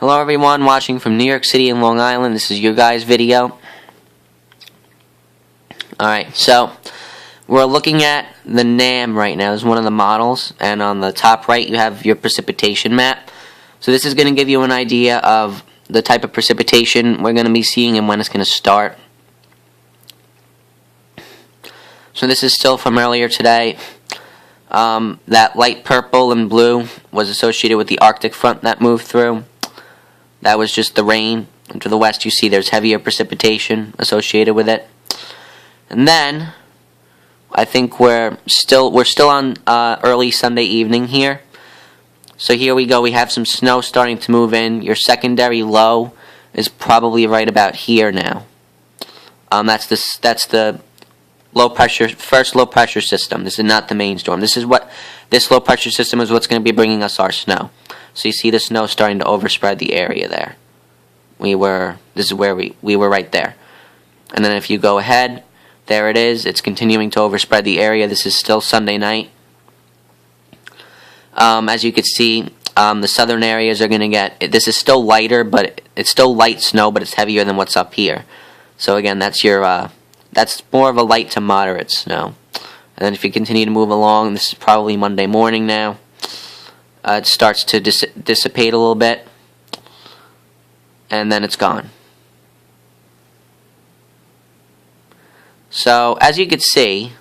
Hello everyone watching from New York City and Long Island. This is your guys' video. Alright, so we're looking at the NAM right now. This is one of the models, and on the top right you have your precipitation map. So this is going to give you an idea of the type of precipitation we're going to be seeing and when it's going to start. So this is still from earlier today. That light purple and blue was associated with the Arctic front that moved through. That was just the rain. And to the west you see there's heavier precipitation associated with it. And then I think we're still on early Sunday evening here. So here we go. We have some snow starting to move in. Your secondary low is probably right about here now. That's the first low pressure system. This is not the main storm. This low pressure system is what's going to be bringing us our snow. So you see the snow starting to overspread the area there. This is where we were right there. And then if you go ahead, there it is. It's continuing to overspread the area. This is still Sunday night. As you can see, the southern areas are going to get, this is still lighter, but it's still light snow, but it's heavier than what's up here. So again, that's more of a light to moderate snow. And then if you continue to move along, this is probably Monday morning now. It starts to dissipate a little bit, and then it's gone. So as you can see,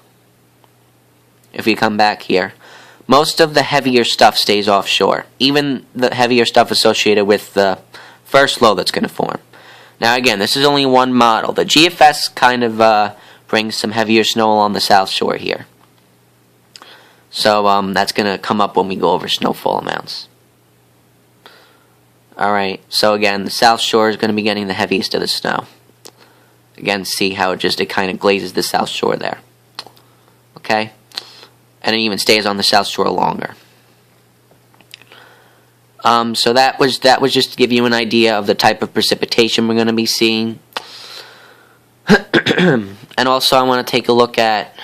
if we come back here, most of the heavier stuff stays offshore, even the heavier stuff associated with the first low that's going to form. Now again, this is only one model. The GFS kind of brings some heavier snow along the south shore here. So that's going to come up when we go over snowfall amounts. Alright, so again, the south shore is going to be getting the heaviest of the snow. Again, see how it kind of glazes the south shore there. Okay? And it even stays on the south shore longer. So that was just to give you an idea of the type of precipitation we're going to be seeing. And also I want to take a look at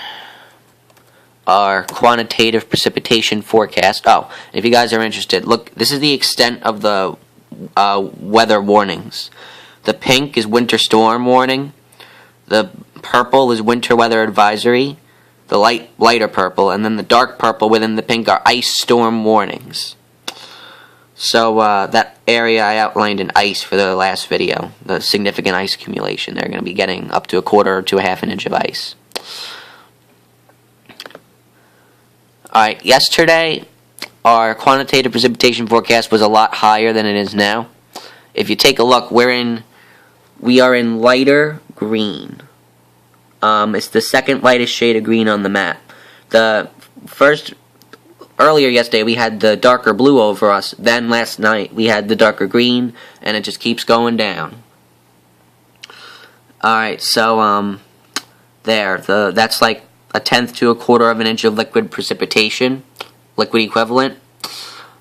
our quantitative precipitation forecast. Oh, if you guys are interested, look, this is the extent of the weather warnings. The pink is winter storm warning. The purple is winter weather advisory. The lighter purple, and then the dark purple within the pink are ice storm warnings. So that area I outlined in ice for the last video, the significant ice accumulation. They're going to be getting up to a quarter to a half an inch of ice. Alright, yesterday our quantitative precipitation forecast was a lot higher than it is now. If you take a look, we are in lighter green. It's the second lightest shade of green on the map. Earlier yesterday we had the darker blue over us, then last night we had the darker green, and it just keeps going down. Alright, so that's like a tenth to a quarter of an inch of liquid precipitation, liquid equivalent.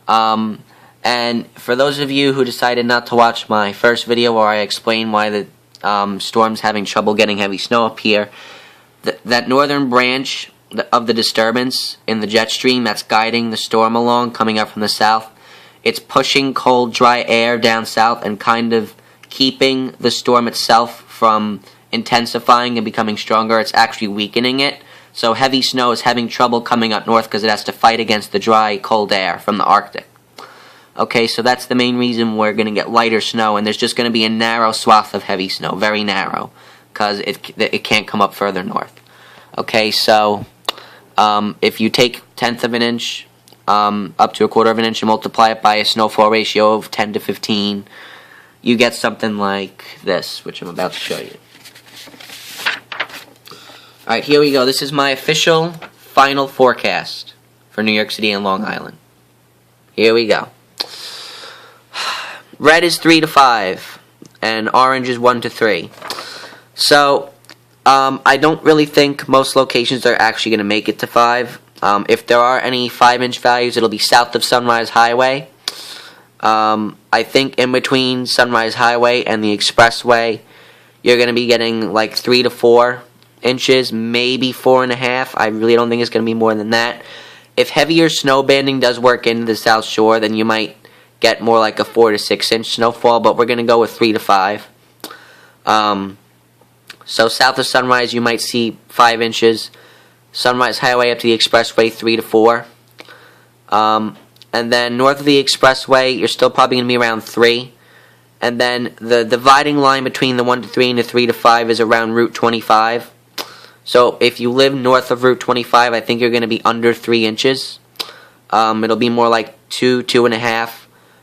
And for those of you who decided not to watch my first video where I explained why the storm's having trouble getting heavy snow up here, that northern branch of the disturbance in the jet stream that's guiding the storm along, coming up from the south, it's pushing cold, dry air down south and kind of keeping the storm itself from intensifying and becoming stronger. It's actually weakening it. So heavy snow is having trouble coming up north because it has to fight against the dry, cold air from the Arctic. Okay, so that's the main reason we're going to get lighter snow, and there's just going to be a narrow swath of heavy snow, very narrow, because it can't come up further north. Okay, so if you take tenth of an inch up to a quarter of an inch and multiply it by a snowfall ratio of 10 to 15, you get something like this, which I'm about to show you. Alright, here we go. This is my official final forecast for New York City and Long Island. Here we go. Red is 3 to 5, and orange is 1 to 3. So, I don't really think most locations are actually going to make it to 5. If there are any 5-inch values, it'll be south of Sunrise Highway. I think in between Sunrise Highway and the Expressway, you're going to be getting like 3 to 4 inches, maybe 4.5. I really don't think it's going to be more than that. If heavier snow banding does work into the South Shore, then you might get more like a 4 to 6 inch snowfall, but we're going to go with 3 to 5. So south of Sunrise, you might see 5 inches. Sunrise Highway up to the expressway, 3 to 4. And then north of the expressway, you're still probably going to be around 3. And then the dividing line between the 1 to 3 and the 3 to 5 is around Route 25. So if you live north of Route 25, I think you're going to be under 3 inches. It'll be more like 2, 2.5.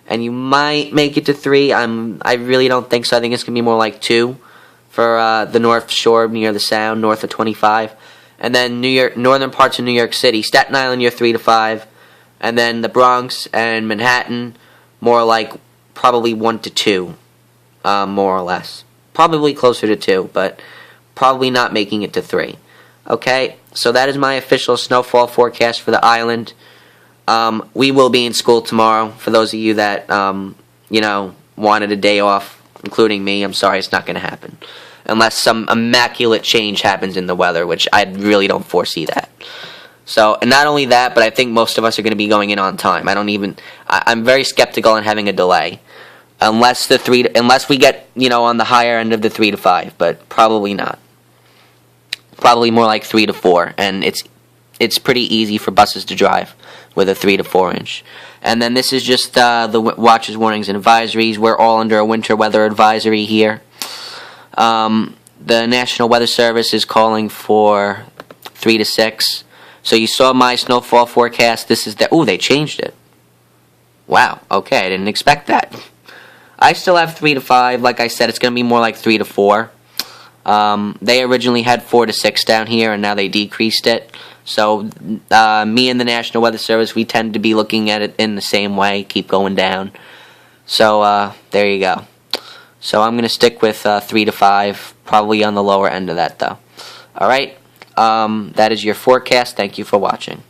And you might make it to 3. I really don't think so. I think it's going to be more like 2 for the North Shore near the Sound, north of 25. And then northern parts of New York City. Staten Island, you're 3 to 5. And then the Bronx and Manhattan, more like probably 1 to 2, more or less. Probably closer to 2, but probably not making it to 3. Okay, so that is my official snowfall forecast for the island. We will be in school tomorrow. For those of you that, wanted a day off, including me, I'm sorry, it's not going to happen. Unless some immaculate change happens in the weather, which I really don't foresee that. So, and not only that, but I think most of us are going to be going in on time. I'm very skeptical on having a delay. Unless we get, on the higher end of the 3 to 5, but probably not. Probably more like 3 to 4, and it's pretty easy for buses to drive with a 3 to 4 inch. And then this is just the watches, warnings, and advisories. We're all under a winter weather advisory here. The National Weather Service is calling for 3 to 6. So you saw my snowfall forecast. This is they changed it. Wow, okay, I didn't expect that. I still have 3 to 5. Like I said, it's going to be more like 3 to 4. They originally had 4 to 6 down here, and now they decreased it. So me and the National Weather Service, we tend to be looking at it in the same way, keep going down. So there you go. So I'm going to stick with 3 to 5, probably on the lower end of that, though. All right. That is your forecast. Thank you for watching.